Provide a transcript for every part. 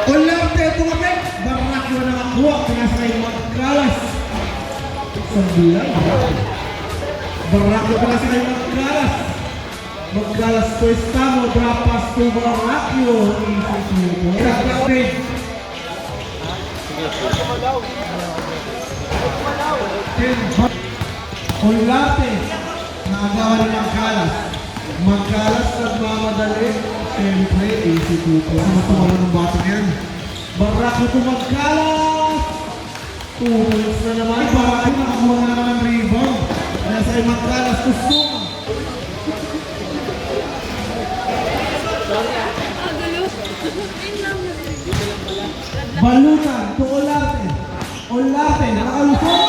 Olarte, tumapit. Barrakyo na nakakuha. Pinasakay magkalas. Sambilan. Barrakyo pinasakay magkalas. Magkalas to estamo. Drapas to Barrakyo. Olarte. Olarte. Nakagawa ni Magkalas. Magkalas nagmamadali. Siyempre, AC2 po. Ano tumala ng bata yan? Barrakyo to Magkalas! 2 points na naman. Barrakyo nakakuha na naman ng rebound. Nasa ay Magkalas to Suma. Balutan to Olarte. Olarte, nakakalusot.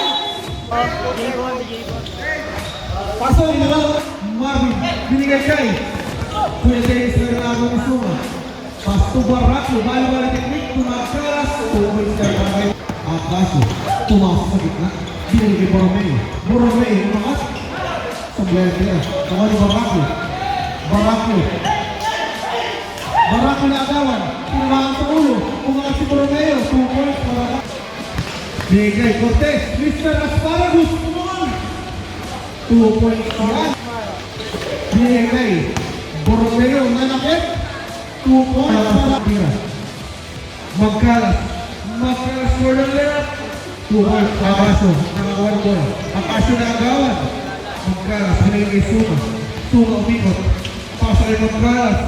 Pasok mo, Marvin. Binigay kay Kuya Dennis Renato ni Suma. Pasto Barrakyo, bali-bali teknik, Magkalas, tumoy siya kay Akaso. Tumasok sa gitna, binigay kay Borromeo. Borromeo, umangat. Sa player kaya, tawag ni Barrakyo. Barrakyo. Barrakyo na agawan, tinamaan sa ulo, umangat si Borromeo. 2 points para binigay Cortez, Mr. Asparagus, umangat. 2 points yan. Binigay Borromeo, nanakit. 2 points para tira. Magkalas. Magkalas for the left. 2 points. Akaso. Nakakawan ko. Akaso na agawan. Magkalas. Binigay Suma. Suma umikot. Pasa kay Magkalas.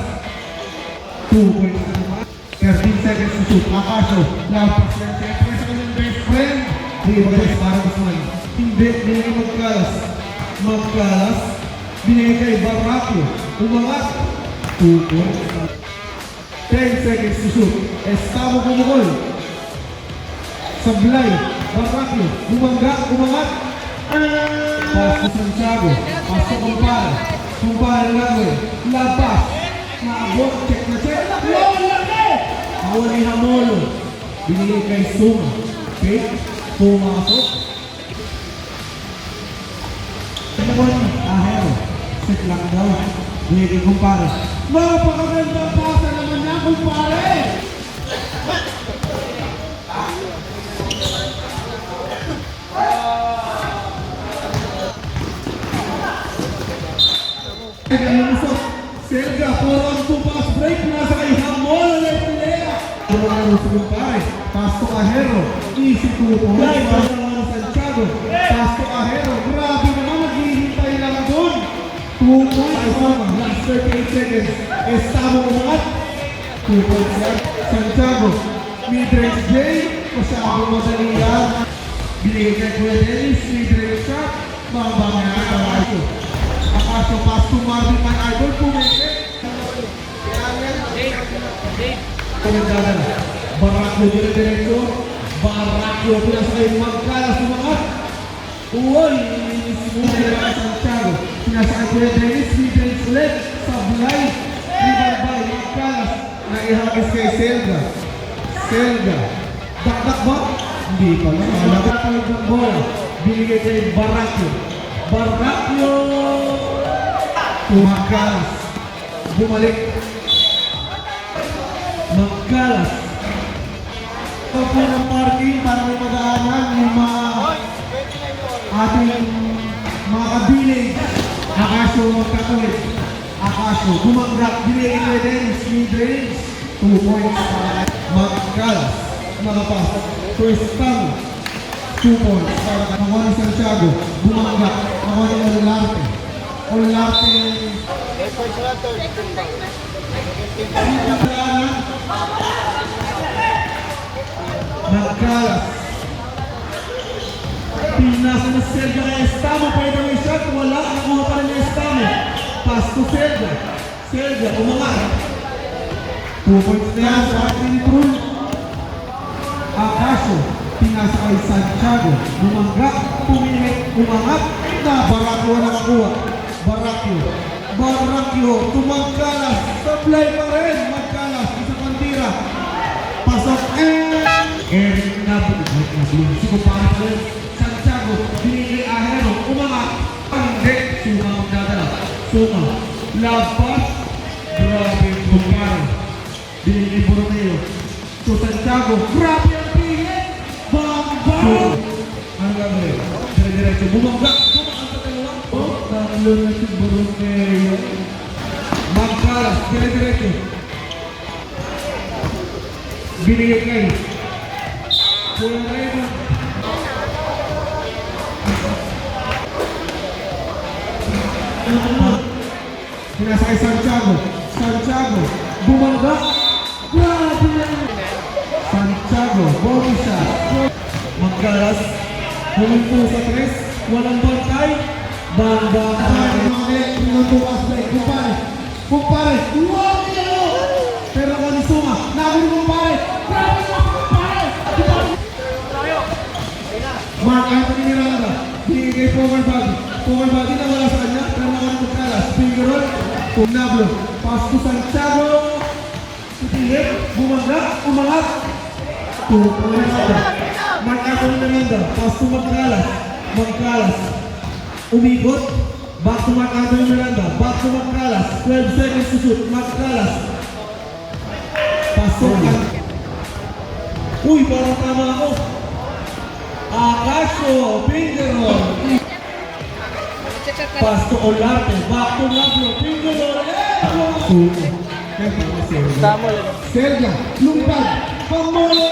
2 points na naman. 13 seconds to shoot. Akaso. Lampas yan. Siyempre sa kanyang best friend. Hindi ba guys para gustuhan? Hindi. Binigay Magkalas. Magkalas. Binigay kay Barrakyo. Umangat. 2 points. 10 seconds to shoot. Estamo kumukol. Sablay. Barrakyo. Umangat. Paso Santiago. Paso Kumpara. Kumpara lang. Labas. Naabot. Check na check. Awal ni Hamolo. Binigay kay Suma. Okay. Pumasok. Ahero. Set lang daw. Binigay Kumpara. Napakagandang pasa naman niya, Kumpare! Selga, 4-on-2 pass break. Nasa kay Hamolo Lepilea. Ano na gusto Kumpare? Pass to Ahero. Easy 2 points. Pass to Santiago. Pass to Ahero. Grabe naman, naghihintay lang doon. 2 points. Last 38 seconds. Estamo umangat. 2 points yan. Santiago. Mid-range play. Masyado madali yan. Binigay kay Kuya Dennis. Mid-range shot. Mababa na Barrakyo. Akaso pass to Marvin Man Idol. Pumeke. Komendada. Barrakyo dire-diretso. Barrakyo pinasa kay Magkalas umangat. Uy! Sinunin na Santiago. Pinasakay Kuya Dennis, mid-range left, sablay, ribarbay, Magkalas, naihagis kay Selga. Selga, dakdak ba? Hindi pa lang, malagay palag ng bola. Binigay kay Barrakyo. Barrakyo! Magkalas. Bumalik. Magkalas. Pagpo ng parking para may madaanan yung mga ating mga kabiling. Akaso magkatulit. Akaso bumanggap. Binigay kay Dennis. Mid-range. 2 points para Magkalas. Nakapasok. First time. 2 points para ako ni Santiago. Bumanggap. Ako ni Olarte. Olarte. Magkalas. Pinasa na Selga kay Estamo. Pwede may shot. Wala. Nakuha pa rin yung Estamo. Pass to Selga. Selga. Umangat. 2 points na yan sa ating Trul. Akaso. Pinasa kay Santiago. Bumangga. Puminit. Umangat. Na Barrakyo na nakakuha. Barrakyo. Barrakyo. Tumagkalas. Sablay pa rin. Magkalas. Isa kandira. Pasok. Eric Nabul. Siko pa rin. Santiago, binigay Ahero, umangat, hindi, Suma magdadala, Suma, labas, grabe, Kumpara, binigay Borromeo, To Santiago. Grabe ang pingin. Bang, bang. Ano gagawin? Dire-diretso. Bumangga. Bumangan sa dalawa. Oh, tatlo na si Borromeo. Magkalas. Dire-diretso. Binigay kay Kuya Raymond. Pinasakay Santiago. Santiago. Bumangga. Grabe yan. Santiago. Bobby siya. Magkalas. Huminto sa tres. Walang bantay. Banda. Pinatukas na kumpare. Kumpare. Wow! Pero kung Sunga. Nagawin kumpare. Grabe mo kumpare. Mark Anthony Miranda. Binigay kay Power Body. Power Body na wala sa kanya. Pero nakamit Magkalas. Finger roll. Pumnablo. Pass to Santiago. Titihip. Bumangga. Umangat. Mark Anthony Miranda. Pass to Magkalas. Magkalas. Umikot. Back to Mark Anthony Miranda. Back to Magkalas. 12 seconds to shoot. Magkalas. Pasok ka. Uy, parang tama ako. Akasio. Finger roll. Pass to Olarte. Back to Nablo. Finger roll. Serga. Lumpag. Pamolo.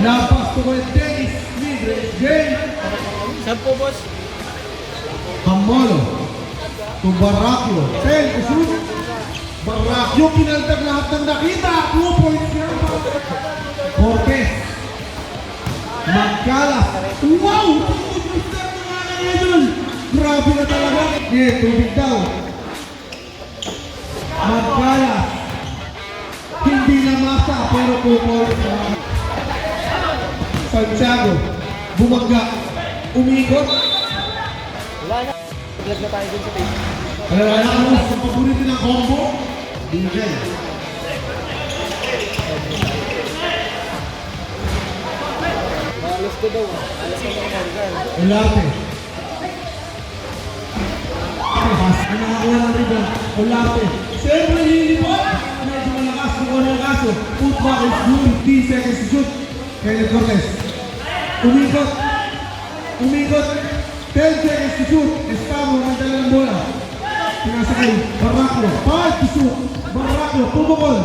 Lapas to Kuya Dennis. Libre. Game. Sampo, boss. Pamolo. To Baraclo. 10 to shoot. Baraclo. Kinaltag lahat ng nakita. 2 points yan. Cortez. Magkalas. Wow! Tumutmustar na nga na idol. Grabe na talaga. Tubig daw. Magkalas. Hindi na masa pero 2 points. Santiago. Bumangga. Umikot. Wala na. Vlog na tayo dun sa page. Wala mo sa paborito ng combo. Binigay. Alas ko daw. Alas ko daw. Olarte. Ang nakakuha ng rebound. Olarte. Siyempre lilipot. Medyo malakas. Kukuha ng kaso. Putback is good. 10 seconds to shoot. Kenneth Cortez. Umikot. Umikot. 10 seconds to shoot. Estamo. May dala ng bola. Pinasakay. Baraclo. 5 to shoot. Baraclo. Pumukol.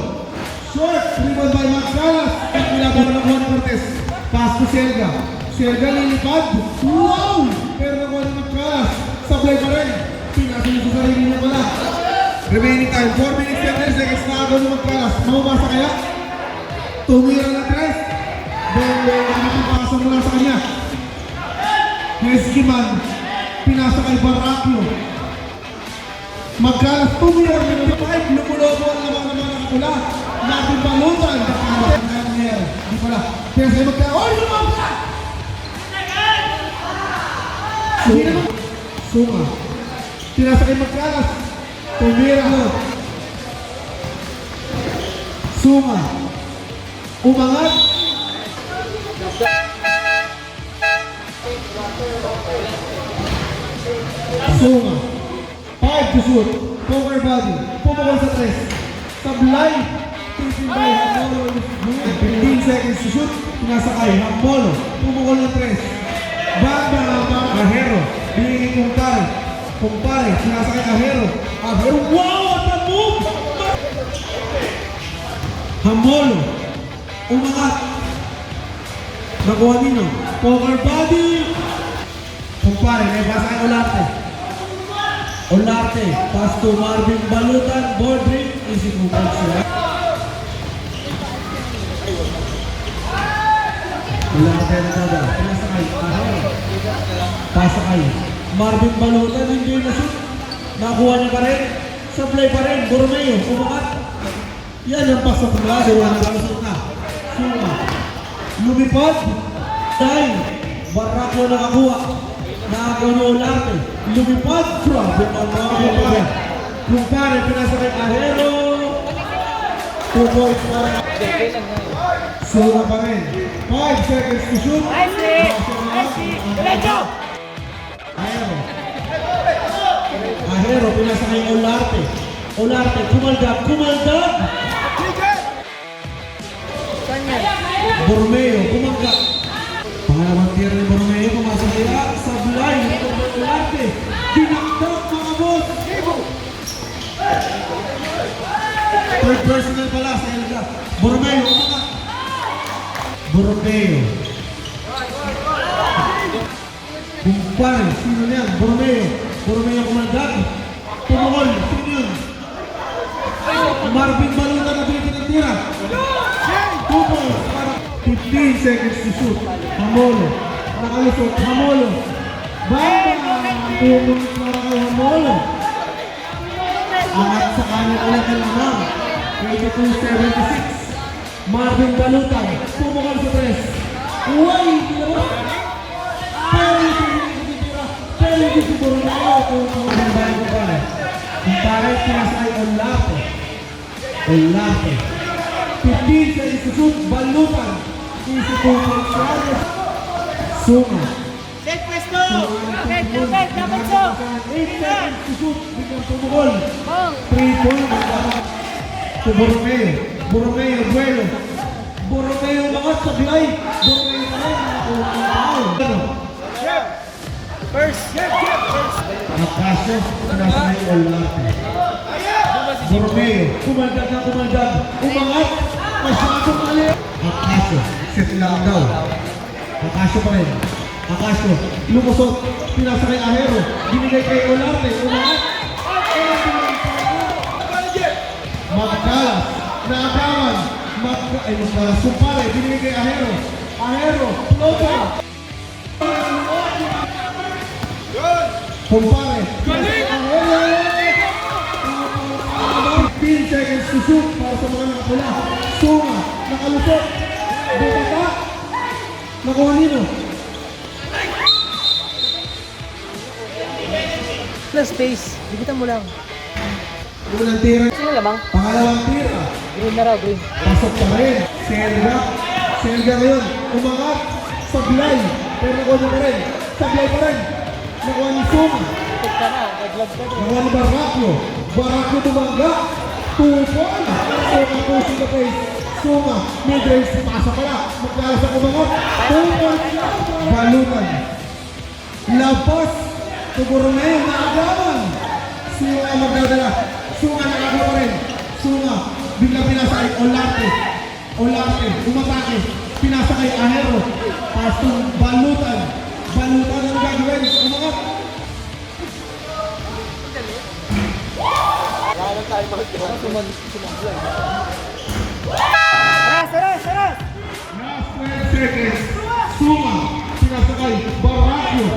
Short. Rebound by Magkalas. Nilaban na nakuha ng Cortez. Pass to Serga. Serga lilipad. Wow! Pero nakuha ng Magkalas. Sablay pa rin. Pinasakay sa sarili niya pala. Remaining time. 4 minutes and 10 seconds na agaw ng Magkalas. Mamabasa kaya? Tumira na 3. Pinapasa mula sa kanya. Heskiman. Pinasa kay Baraclo. Magkalas. Tumira na 5. Lumulobo ang naman nakapula. Natin balutan. Di pala. Kaya sa'yo magkaya. Oy! Lumabla! Sunga. Pinasa kay Magkalas. Tumira. Sunga. Umangat. Sunga. 5 to shoot. Poker body. Pumukol sa 3. Sablay. Titimbay. Hamolo. 15 seconds to shoot. Pinasakay. Hamolo. Pumukol ng 3. Banda. Ahero. Binigay kumpare. Kumpare. Pinasakay Ahero. Ahero. Wow! What a move! Hamolo. Umangat. Nakuha nino. Poker body. Kumpare. May basa kay Olarte. Olarte. Pass to Marvin Balutan. Board ring. Easy kumpare siya. Olarte na tada. Pinasakay. Pasakay. Marvin Balutan. Hindi na shoot. Nakuha niya pa rin. Sablay pa rin. Borromeo. Umangat. Yan ang pasok na. Diwa na kalusot na. Sunga. Lumipad. Dahil. Baraclo nakakuha. Nakagaw na Olarte. Lumipad. Grabe ang mga kumpare. Kumpare. Pinasakay Ahero. 2 points pa rin. Sunga pa rin. 5 seconds to shoot. Diretso! Ahero. Ahero. Pinasakay Olarte. Olarte, kumaldag, kumaldag! Saan yan? Borromeo, kumaldag. Pangalawang tira ni Borromeo, pumasok nila sa blind. Olarte, dinakdak mga boss. Third personal pala sa Elga. Borromeo, umangat. Borromeo. Kumpare, sino yan? Borromeo. Borromeo kumaldag. Tumukol, sino yun? Marvin Baluta na binigyan ng tira. 2 balls para 15 seconds to shoot. Hamolo. Nakalusot. Hamolo. Bamba! 2 balls para kay Hamolo. Angat sa kanya ulit ng lamang. 22-76. Marvin Baluta. Tumukol sa 3. Uy! Ginawa! Pero hindi tira. Pero hindi siguro na ako kung babae ko pa. Kumpare, pinasay Olarte. Olarte. 15 sa isusut, Balutan. Isi Pupol Suarez. Suma. Set pwesto! Dapat, dapat so! 8 seconds to shoot. Biglang tumukol. Ball! 3 points. To Borromeo. Borromeo, duelo. Borromeo mga sablay. Borromeo pa rin. Ano? First! Nakaso, pinasay Olarte. Borromeo, kumandag na kumandag. Umangat, masyadong mali. Nakaso, set lang daw. Nakaso pa rin. Nakaso, lumusot, pinasa kay Ahero. Binigay kay Olarte, umangat. Magkalas, naagawan. Sumpare, binigay kay Ahero. Ahero, floater. Kumpare, Ahero. 15 seconds to shoot para sa mga nakapula. Suma, nakalusot. Bumaba. Nakuha nino. Plus space. Bigitan mo lang. Unang tira. Sino lamang? Pangalawang tira. Green na raw, green. Pasok pa rin. Selga. Selga ngayon. Umangat. Sablay. Pero nakuha niya pa rin. Sablay pa rin. Nakuha ni Suma. Tek ka na. Nag-vlog ka doon. Nakuha ni Barraclo. Barraclo tumangga. 2 points. Suma pushing the face. Suma. Mid-range. Pasa pala. Magkalas ang umangat. 2 points. Balutan. Labas. Borromeo na agawan. Suma ang magdadala. Suma nakagawa pa rin. Suma. Bigla pinasa kay Olarte. Olarte. Umatake. Pinasa kay Ahero. Pasong Balutan. Balutan ang gagawin. Umangat. Saras! Last 12 seconds. Suma. Pinasa kay Barraclo.